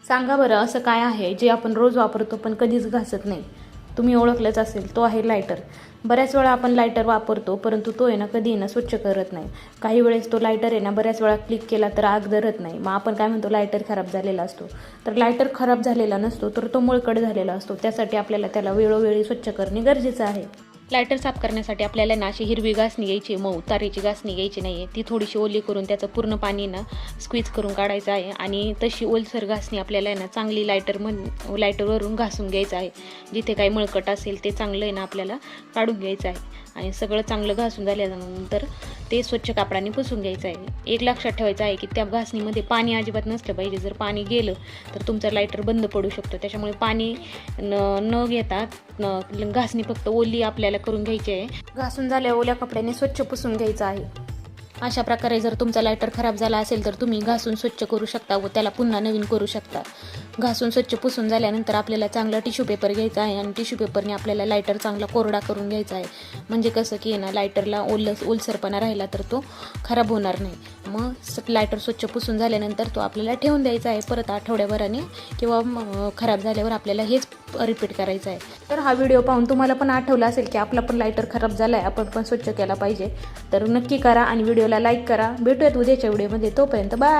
सांगा बरं असं काय आहे जे आपण रोज वापरतो पण कधीच घासत नाही. तुम्ही ओळखलंच असेल, तो आहे लायटर. बऱ्याच वेळा आपण लायटर वापरतो, परंतु तो आहे ना कधी ना स्वच्छ करत नाही. काही वेळेस तो लायटर आहे ना बऱ्याच वेळा क्लिक केला तर आग धरत नाही. मग आपण काय म्हणतो, लायटर खराब झालेला असतो. तर लायटर खराब झालेला नसतो, तर तो मळकट झालेला असतो. त्यासाठी आपल्याला त्याला वेळोवेळी स्वच्छ करणे गरजेचं आहे. लायटर साफ करण्यासाठी आपल्याला ना अशी हिरवी घासणी घ्यायची, मऊ तारेची घासणी घ्यायची नाही आहे. ती थोडीशी ओली करून त्याचं पूर्ण पाणी ना स्क्वीज करून काढायचं आहे. आणि तशी ओलसर घासणी आपल्याला ना चांगली लायटरवरून घासून घ्यायचं आहे. जिथे काही मळकट असेल ते चांगलं आहे ना आपल्याला काढून घ्यायचं आहे. आणि सगळं चांगलं घासून झाल्यानंतर ते स्वच्छ कापडाने पुसून घ्यायचं आहे. एक लक्षात ठेवायचं आहे की त्या घासणीमध्ये पाणी अजिबात नसलं पाहिजे. जर पाणी गेलं तर तुमचा लायटर बंद पडू शकतो. त्याच्यामुळे पाणी न घेता घासणी फक्त ओली आपल्याला करून घ्यायची आहे. घासून झाल्यावर ओल्या कपड्याने स्वच्छ पुसून घ्यायचं आहे. अशा प्रकारे जर तुमचा लायटर खराब झाला असेल तर तुम्ही घासून स्वच्छ करू शकता व त्याला पुन्हा नवीन करू शकता. घासून स्वच्छ पुसून झाल्यानंतर आपल्याला चांगला टिश्यू पेपर घ्यायचा आहे आणि टिश्यू पेपरने आपल्याला लायटर चांगला कोरडा करून घ्यायचा आहे. म्हणजे कसं की ना लायटरला ओलसरपणा राहिला तर तो खराब होणार नाही. मग लायटर स्वच्छ पुसून झाल्यानंतर तो आपल्याला ठेवून द्यायचा आहे परत आठवड्याभराने, किंवा खराब झाल्यावर आपल्याला हेच रिपीट करायचं आहे. तर हा व्हिडिओ पाहून तुम्हाला पण आठवलं असेल की आपला पण लायटर खराब झाला आहे, आपण पण स्वच्छ केला पाहिजे. तर नक्की करा आणि व्हिडिओला लाईक करा. भेटूयात उद्याच्या व्हिडिओमध्ये. तोपर्यंत बाय.